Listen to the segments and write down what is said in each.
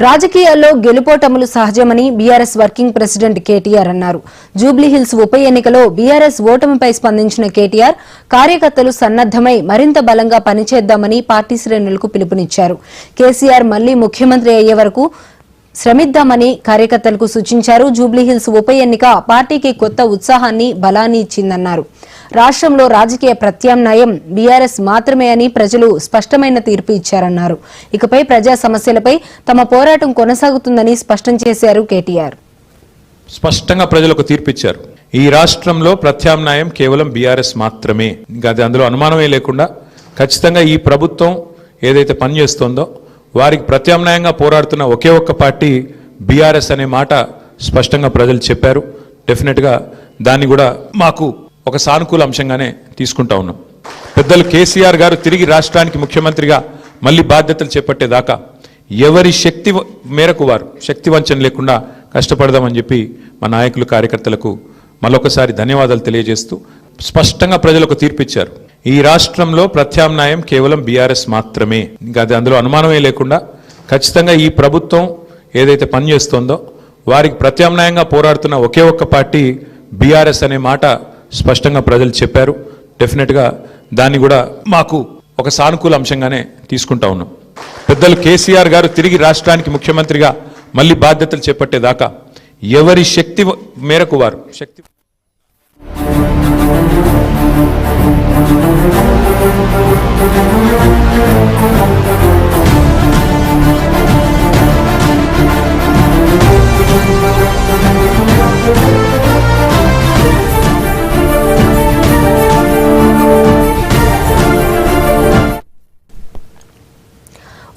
రాజకీయాల్లో గెలుపోటములు సహజమని BRS working president KTR అన్నారు. జూబ్లీహిల్స్ ఉప ఎన్నికలో బీఆర్ఎస్ ఓటమిపై స్పందించిన కేటీఆర్ కార్యకర్తలు సన్నద్దమై మరింత బలంగా పనిచేద్దామని పార్టీ శ్రేణులకు పిలుపునిచ్చారు. కేసీఆర్ మళ్లీ ముఖ్యమంత్రి అయ్యే వరకు శ్రమిద్దామని కార్యకర్తలకు సూచించారు. జూబ్లీహిల్స్ ఉప ఎన్నిక పార్టీకి కొత్త ఉత్సాహాన్ని బలాన్ని ఇచ్చిందన్నారు. రాష్ట్రంలో రాజకీయ ప్రత్యామ్నాయం బీఆర్ఎస్ మాత్రమే అని ప్రజలు స్పష్టమైన తీర్పు ఇచ్చారన్నారు. ఇకపై ప్రజా సమస్యలపై తమ పోరాటం కొనసాగుతుందని స్పష్టం చేశారు కేటీఆర్. స్పష్టంగా ప్రజలకు తీర్పు ఇచ్చారు. ఈ రాష్ట్రంలో ప్రత్యామ్నాయం కేవలం బీఆర్ఎస్ మాత్రమే, ఇంకా అందులో అనుమానమే లేకుండా ఖచ్చితంగా ఈ ప్రభుత్వం ఏదైతే పనిచేస్తుందో వారికి ప్రత్యామ్నాయంగా పోరాడుతున్న ఒకే ఒక్క పార్టీ బీఆర్ఎస్ అనే మాట స్పష్టంగా ప్రజలు చెప్పారు. డెఫినెట్గా దాన్ని కూడా మాకు ఒక సానుకూల అంశంగానే తీసుకుంటా ఉన్నాం. పెద్దలు కేసీఆర్ గారు తిరిగి రాష్ట్రానికి ముఖ్యమంత్రిగా మళ్ళీ బాధ్యతలు చేపట్టేదాకా ఎవరి శక్తి మేరకు వారు శక్తి వంచన లేకుండా కష్టపడదామని చెప్పి మా నాయకులు కార్యకర్తలకు మరొకసారి ధన్యవాదాలు తెలియజేస్తూ స్పష్టంగా ప్రజలకు తీర్పిచ్చారు. ఈ రాష్ట్రంలో ప్రత్యామ్నాయం కేవలం బీఆర్ఎస్ మాత్రమే, ఇంకా అందులో అనుమానమే లేకుండా ఖచ్చితంగా ఈ ప్రభుత్వం ఏదైతే పనిచేస్తుందో వారికి ప్రత్యామ్నాయంగా పోరాడుతున్న ఒకే ఒక్క పార్టీ బీఆర్ఎస్ అనే మాట స్పష్టంగా ప్రజలు చెప్పారు. డెఫినెట్గా దాన్ని కూడా మాకు ఒక సానుకూల అంశంగానే తీసుకుంటా ఉన్నాం. పెద్దలు కేసీఆర్ గారు తిరిగి రాష్ట్రానికి ముఖ్యమంత్రిగా మళ్ళీ బాధ్యతలు చేపట్టేదాకా ఎవరి శక్తి మేరకు వారు శక్తి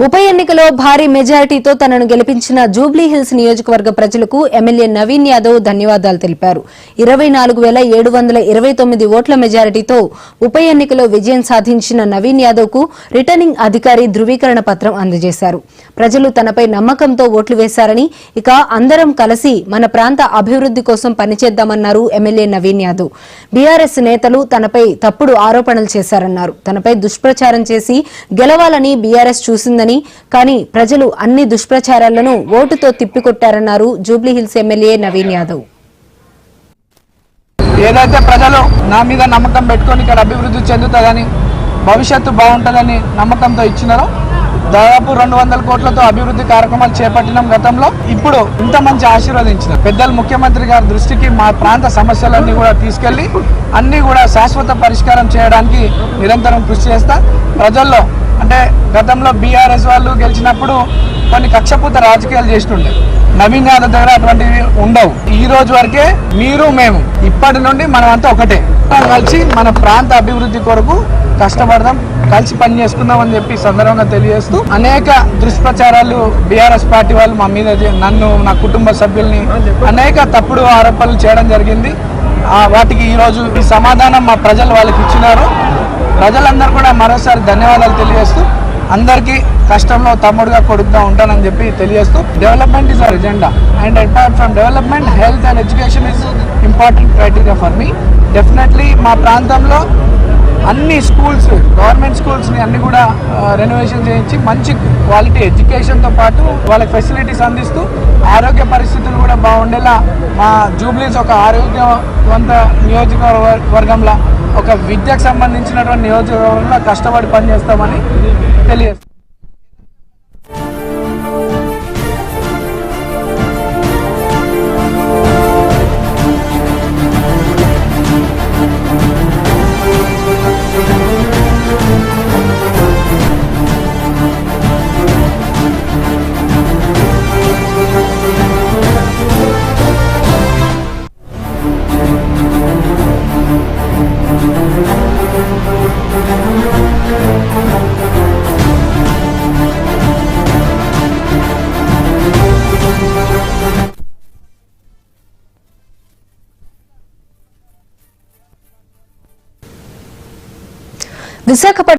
ఉప ఎన్నికలో భారీ మెజారిటీతో తనను గెలిపించిన జూబ్లీహిల్స్ నియోజకవర్గ ప్రజలకు ఎమ్మెల్యే నవీన్ యాదవ్ ధన్యవాదాలు తెలిపారు. 24,729 ఓట్ల మెజారిటీతో ఉప ఎన్నికలో విజయం సాధించిన నవీన్ యాదవ్ కు రిటర్నింగ్ అధికారి ధృవీకరణ పత్రం అందజేశారు. ప్రజలు తనపై నమ్మకంతో ఓట్లు వేశారని, ఇక అందరం కలిసి మన ప్రాంత అభివృద్ది కోసం పనిచేద్దామన్నారు ఎమ్మెల్యే నవీన్ యాదవ్. బీఆర్ఎస్ నేతలు తనపై తప్పుడు ఆరోపణలు చేశారన్నారు. తనపై దుష్ప్రచారం చేసి గెలవాలని బీఆర్ఎస్ చూసిందని, కానీ ప్రజలు అన్ని దుష్ప్రచారాలను ఓటుతో తిప్పికొట్టారన్నారు జూబ్లీహిల్స్ ఎమ్మెల్యే నవీన్ యాదవ్. ఏదైతే ప్రజలు నా మీద నమ్మకం పెట్టుకొని ఇక్కడ అభివృద్ధి చెందుతుందని, భవిష్యత్తు బాగుంటుందని నమ్మకంతో ఇచ్చినారో దాదాపు 200 కోట్లతో అభివృద్ధి కార్యక్రమాలు చేపట్టినాం గతంలో. ఇప్పుడు ఇంత మంచి ఆశీర్వదించిన పెద్దలు ముఖ్యమంత్రి గారి దృష్టికి మా ప్రాంత సమస్యలన్నీ కూడా తీసుకెళ్లి అన్ని కూడా శాశ్వత పరిష్కారం చేయడానికి నిరంతరం కృషి చేస్తా. ప్రజల్లో అంటే గతంలో బీఆర్ఎస్ వాళ్ళు గెలిచినప్పుడు కొన్ని కక్షపూత రాజకీయాలు చేస్తుండే, నవీన్ యాదవ్ దగ్గర అటువంటివి ఉండవు. ఈ రోజు వరకే మీరు మేము ఇప్పటి నుండి మనం అంతా ఒకటే కలిసి మన ప్రాంత అభివృద్ధి కొరకు కష్టపడదాం, కలిసి పని చేసుకుందాం అని చెప్పి సందర్భంగా తెలియజేస్తూ అనేక దుష్ప్రచారాలు బీఆర్ఎస్ పార్టీ వాళ్ళు మా మీద నన్ను, నా కుటుంబ సభ్యుల్ని అనేక తప్పుడు ఆరోపణలు చేయడం జరిగింది. వాటికి ఈరోజు ఈ సమాధానం మా ప్రజలు వాళ్ళకి ఇచ్చినారు. ప్రజలందరూ కూడా మరోసారి ధన్యవాదాలు తెలియజేస్తూ అందరికీ కష్టంలో తమ్ముడుగా కొడుకుగా ఉంటానని చెప్పి తెలియజేస్తూ development is our agenda and apart from development health and education is important criteria for me. Definitely మా ప్రాంతంలో అన్ని స్కూల్స్, గవర్నమెంట్ స్కూల్స్ని అన్ని కూడా రెనోవేషన్ చేయించి మంచి క్వాలిటీ ఎడ్యుకేషన్తో పాటు వాళ్ళకి ఫెసిలిటీస్ అందిస్తూ ఆరోగ్య పరిస్థితులు కూడా బాగుండేలా మా జూబ్లీస్ ఒక ఆరోగ్యవంత నియోజకవర్గంలో, ఒక విద్యకు సంబంధించినటువంటి నియోజకవర్గంలో కష్టపడి పనిచేస్తామని తెలియజేస్తాం. విశాఖపట్నం